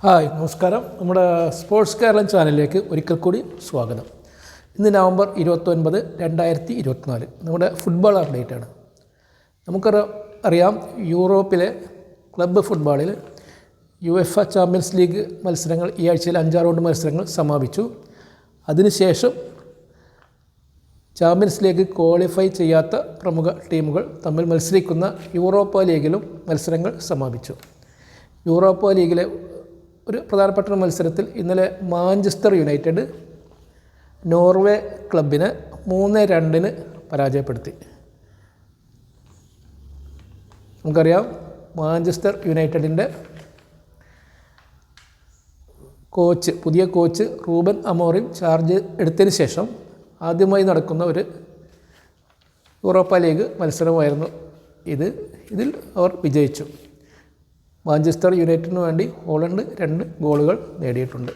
Hi നമസ്കാരം. നമ്മുടെ sports Keralam ചാനലിലേക്ക് ഒരിക്കൽ കൂടി സ്വാഗതം. ഇന്ന് നവംബർ 29, 2024 നമ്മുടെ ഫുട്ബോൾ അപ്ഡേറ്റാണ്. നമുക്കറിയാം യൂറോപ്പിലെ ക്ലബ്ബ് ഫുട്ബോളിൽ യുഎഫ ചാമ്പ്യൻസ് ലീഗ് മത്സരങ്ങൾ ഈ ആഴ്ചയിൽ 5 റൗണ്ട് മത്സരങ്ങൾ സമാപിച്ചു. അതിനുശേഷം ചാമ്പ്യൻസ് ലീഗ് ക്വാളിഫൈ ചെയ്യാത്ത പ്രമുഖ ടീമുകൾ തമ്മിൽ മത്സരിക്കുന്ന യൂറോപ്പ ലീഗിലും മത്സരങ്ങൾ സമാപിച്ചു. യൂറോപ്പ ലീഗിലെ ഒരു പ്രധാനപ്പെട്ട മത്സരത്തിൽ ഇന്നലെ മാഞ്ചസ്റ്റർ യുണൈറ്റഡ് നോർവേ ക്ലബിനെ 3-2 പരാജയപ്പെടുത്തി. നമുക്കറിയാം മാഞ്ചസ്റ്റർ യുണൈറ്റഡിൻ്റെ പുതിയ കോച്ച് റൂബൻ അമോറിം ചാർജ് എടുത്തതിന് ശേഷം ആദ്യമായി നടക്കുന്ന ഒരു യൂറോപ്പ ലീഗ് മത്സരമായിരുന്നു ഇതിൽ അവർ വിജയിച്ചു. മാഞ്ചസ്റ്റർ യുണൈറ്റഡിന് വേണ്ടി ഹോളണ്ട് 2 ഗോളുകൾ നേടിയിട്ടുണ്ട്.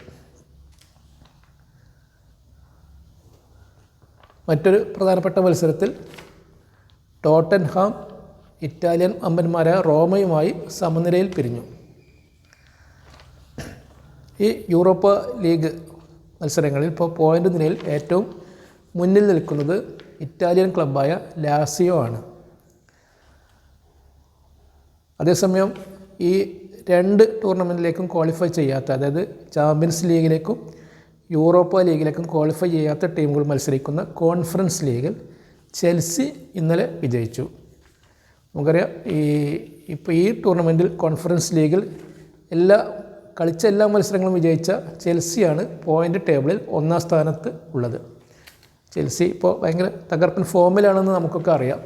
മറ്റൊരു പ്രധാനപ്പെട്ട മത്സരത്തിൽ ടോട്ടൻഹാം ഇറ്റാലിയൻ അമ്പന്മാരായ റോമയുമായി സമനിലയിൽ പിരിഞ്ഞു. ഈ യൂറോപ്പ ലീഗ് മത്സരങ്ങളിൽ ഇപ്പോൾ പോയിൻ്റ് നിലയിൽ ഏറ്റവും മുന്നിൽ നിൽക്കുന്നത് ഇറ്റാലിയൻ ക്ലബ്ബായ ലാസിയോ ആണ്. അതേസമയം ഈ 2 ടൂർണമെൻറ്റിലേക്കും ക്വാളിഫൈ ചെയ്യാത്ത, അതായത് ചാമ്പ്യൻസ് ലീഗിലേക്കും യൂറോപ്പ ലീഗിലേക്കും ക്വാളിഫൈ ചെയ്യാത്ത ടീമുകൾ മത്സരിക്കുന്ന കോൺഫറൻസ് ലീഗിൽ ചെൽസി ഇന്നലെ വിജയിച്ചു. നമുക്കറിയാം ഇപ്പോൾ ഈ ടൂർണമെൻറ്റിൽ കോൺഫറൻസ് ലീഗിൽ കളിച്ച എല്ലാ മത്സരങ്ങളും വിജയിച്ച ചെൽസിയാണ് പോയിൻ്റ് ടേബിളിൽ 1-ാം സ്ഥാനത്ത് ഉള്ളത്. ചെൽസി ഇപ്പോൾ ഭയങ്കര തകർപ്പൻ ഫോമിലാണെന്ന് നമുക്കൊക്കെ അറിയാം.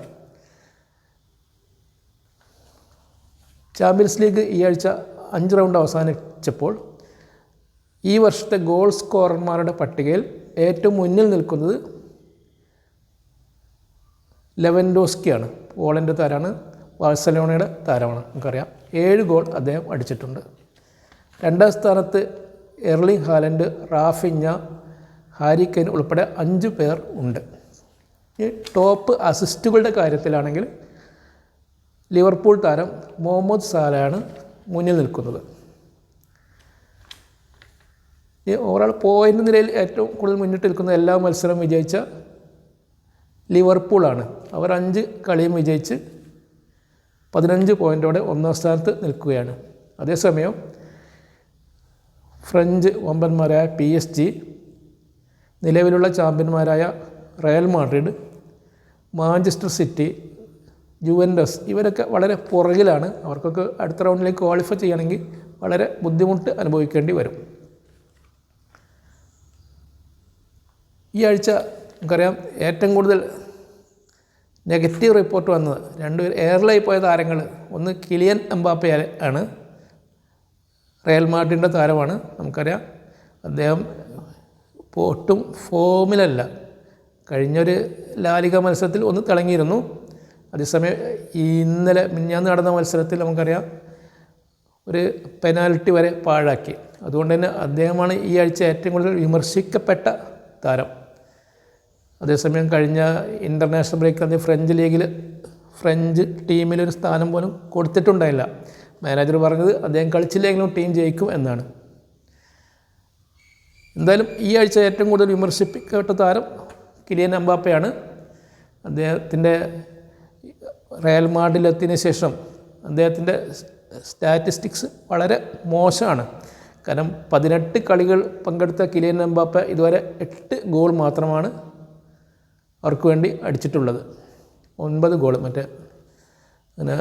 ചാമ്പ്യൻസ് ലീഗ് ഈ ആഴ്ച 5 റൗണ്ട് അവസാനിച്ചപ്പോൾ ഈ വർഷത്തെ ഗോൾ സ്കോറർമാരുടെ പട്ടികയിൽ ഏറ്റവും മുന്നിൽ നിൽക്കുന്നത് ലെവൻഡോസ്കിയാണ്. പോളണ്ട് താരമാണ്, ബാഴ്സലോണയുടെ താരമാണ്. നമുക്കറിയാം 7 ഗോൾ അദ്ദേഹം അടിച്ചിട്ടുണ്ട്. 2-ാം സ്ഥാനത്ത് Erling Haaland, Raphinha, Harry Kane ഉൾപ്പെടെ 5 പേർ ഉണ്ട്. ഈ ടോപ്പ് അസിസ്റ്റുകളുടെ കാര്യത്തിലാണെങ്കിൽ ലിവർപൂൾ താരം മുഹമ്മദ് സാലയാണ് മുന്നിൽ നിൽക്കുന്നത്. ഈ ഓവറോൾ പോയിൻ്റ് നിലയിൽ ഏറ്റവും കൂടുതൽ മുന്നിട്ട് നിൽക്കുന്ന എല്ലാ മത്സരവും വിജയിച്ച ലിവർപൂളാണ്. അവർ 5 കളിയും വിജയിച്ച് 15 പോയിൻ്റോടെ 1-ാം സ്ഥാനത്ത് നിൽക്കുകയാണ്. അതേസമയം ഫ്രഞ്ച് വമ്പന്മാരായ PSG, നിലവിലുള്ള ചാമ്പ്യന്മാരായ റയൽ മാഡ്രിഡ്, മാഞ്ചസ്റ്റർ സിറ്റി, ജുവൻറ്റസ് ഇവരൊക്കെ വളരെ പുറകിലാണ്. അവർക്കൊക്കെ അടുത്ത റൗണ്ടിലേക്ക് ക്വാളിഫൈ ചെയ്യണമെങ്കിൽ വളരെ ബുദ്ധിമുട്ട് അനുഭവിക്കേണ്ടി വരും. ഈ ആഴ്ച നമുക്കറിയാം ഏറ്റവും കൂടുതൽ നെഗറ്റീവ് റിപ്പോർട്ട് വന്നത് 2 എയർലൈൻ പോയ താരങ്ങൾ, ഒന്ന് കിലിയൻ എംബാപ്പെ ആണ്, റയൽ മാഡ്രിഡിൻ്റെ താരമാണ്. നമുക്കറിയാം അദ്ദേഹം ഇപ്പോൾ ഒട്ടും ഫോമിലല്ല. കഴിഞ്ഞൊരു ലാലിഗ മത്സരത്തിൽ ഒന്ന് തിളങ്ങിയിരുന്നു. അതേസമയം ഇന്നലെ മിനിഞ്ഞാന്ന് നടന്ന മത്സരത്തിൽ നമുക്കറിയാം ഒരു പെനാൽറ്റി വരെ പാഴാക്കി. അതുകൊണ്ട് തന്നെ അദ്ദേഹമാണ് ഈ ആഴ്ച ഏറ്റവും കൂടുതൽ വിമർശിക്കപ്പെട്ട താരം. അതേസമയം കഴിഞ്ഞ ഇൻ്റർനാഷണൽ ബ്രേക്ക് അദ്ദേഹം ഫ്രഞ്ച് ടീമിലൊരു സ്ഥാനം പോലും കൊടുത്തിട്ടുണ്ടായില്ല. മാനേജർ പറഞ്ഞത് അദ്ദേഹം കളിച്ചില്ലെങ്കിലും ടീം ജയിക്കും എന്നാണ്. എന്തായാലും ഈ ആഴ്ച ഏറ്റവും കൂടുതൽ വിമർശിക്കപ്പെട്ട താരം കിലിയൻ എംബാപ്പയാണ്. അദ്ദേഹത്തിൻ്റെ റയൽ മാഡ്രിഡിലെത്തിയതിന് ശേഷം അദ്ദേഹത്തിൻ്റെ സ്റ്റാറ്റിസ്റ്റിക്സ് വളരെ മോശമാണ്. കാരണം 18 കളികൾ പങ്കെടുത്ത കിലിയൻ എംബാപ്പെ ഇതുവരെ 8 ഗോൾ മാത്രമാണ് അവർക്ക് വേണ്ടി അടിച്ചിട്ടുള്ളത്. 9 ഗോൾ അങ്ങനെ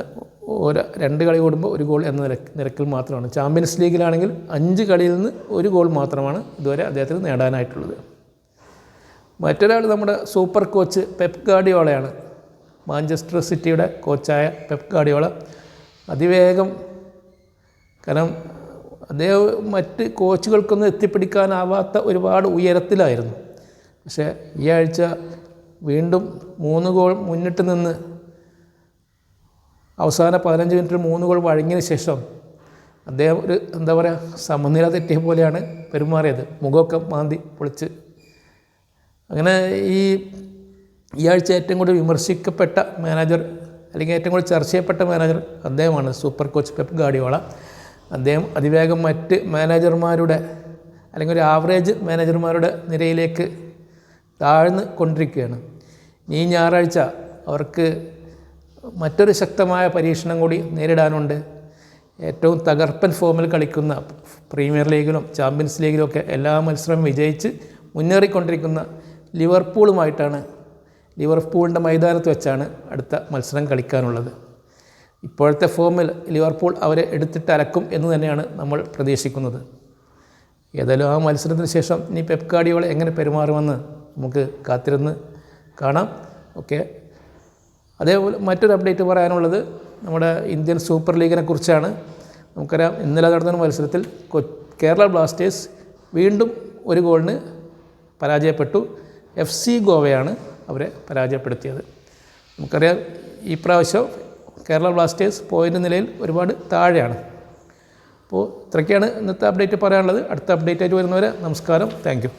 2 കളി കൂടുമ്പോൾ 1 ഗോൾ എന്ന നിരക്കിൽ മാത്രമാണ്. ചാമ്പ്യൻസ് ലീഗിലാണെങ്കിൽ 5 കളിയിൽ നിന്ന് 1 ഗോൾ മാത്രമാണ് ഇതുവരെ അദ്ദേഹത്തിന് നേടാനായിട്ടുള്ളത്. മറ്റൊരാൾ നമ്മുടെ സൂപ്പർ കോച്ച് പെപ് ഗാർഡിയോളയാണ്. മാഞ്ചസ്റ്റർ സിറ്റിയുടെ കോച്ചായ പെപ് ഗാർഡിയോള അതിവേഗം, കാരണം അദ്ദേഹം മറ്റ് കോച്ചുകൾക്കൊന്നും എത്തിപ്പിടിക്കാനാവാത്ത ഒരുപാട് ഉയരത്തിലായിരുന്നു. പക്ഷേ ഈ ആഴ്ച വീണ്ടും 3 ഗോൾ മുന്നിട്ട് നിന്ന് അവസാന 15 മിനിറ്റിൽ 3 ഗോൾ വഴങ്ങിയതിന് ശേഷം അദ്ദേഹം ഒരു സമനില തെറ്റിയ പോലെയാണ് പെരുമാറിയത്. മുഖമൊക്കെ മാന്തി പൊളിച്ച്. അങ്ങനെ ഈ ആഴ്ച ഏറ്റവും കൂടുതൽ വിമർശിക്കപ്പെട്ട മാനേജർ അല്ലെങ്കിൽ ഏറ്റവും കൂടുതൽ ചർച്ച ചെയ്യപ്പെട്ട മാനേജർ അദ്ദേഹമാണ്, സൂപ്പർ കോച്ച് പെപ് ഗാർഡിയോള. അദ്ദേഹം അതിവേഗം മറ്റ് മാനേജർമാരുടെ അല്ലെങ്കിൽ ഒരു ആവറേജ് മാനേജർമാരുടെ നിരയിലേക്ക് താഴ്ന്ന് കൊണ്ടിരിക്കുകയാണ്. ഈ ഞായറാഴ്ച അവർക്ക് മറ്റൊരു ശക്തമായ പരീക്ഷണം കൂടി നേരിടാനുണ്ട്. ഏറ്റവും തകർപ്പൻ ഫോമിൽ കളിക്കുന്ന പ്രീമിയർ ലീഗിലും ചാമ്പ്യൻസ് ലീഗിലും ഒക്കെ എല്ലാ മത്സരവും വിജയിച്ച് മുന്നേറിക്കൊണ്ടിരിക്കുന്ന ലിവർപൂളുമായിട്ടാണ്, ലിവർപൂളിൻ്റെ മൈതാനത്ത് വെച്ചാണ് അടുത്ത മത്സരം കളിക്കാനുള്ളത്. ഇപ്പോഴത്തെ ഫോമിൽ ലിവർപൂൾ അവരെ എടുത്തിട്ട് അലക്കും എന്ന് തന്നെയാണ് നമ്മൾ പ്രതീക്ഷിക്കുന്നത്. ഏതായാലും ആ മത്സരത്തിന് ശേഷം ഇനി പെപ് ഗാർഡിയോള എങ്ങനെ പെരുമാറുമെന്ന് നമുക്ക് കാത്തിരുന്ന് കാണാം. ഓക്കെ, അതേപോലെ മറ്റൊരു അപ്ഡേറ്റ് പറയാനുള്ളത് നമ്മുടെ ഇന്ത്യൻ സൂപ്പർ ലീഗിനെ കുറിച്ചാണ്. നമുക്കറിയാം, ഇന്നലെ നടന്ന മത്സരത്തിൽ കേരള ബ്ലാസ്റ്റേഴ്സ് വീണ്ടും ഒരു ഗോളിന് പരാജയപ്പെട്ടു. FC ഗോവയാണ് അവരെ പരാജയപ്പെടുത്തിയത്. നമുക്കറിയാം, ഈ പ്രാവശ്യം കേരള ബ്ലാസ്റ്റേഴ്സ് പോയിൻ്റ് നിലയിൽ ഒരുപാട് താഴെയാണ്. അപ്പോൾ ഇത്രയൊക്കെയാണ് ഇന്നത്തെ അപ്ഡേറ്റ് പറയാനുള്ളത്. അടുത്ത അപ്ഡേറ്റ് ആയിട്ട് വരുന്നവരെ നമസ്കാരം. Thank you.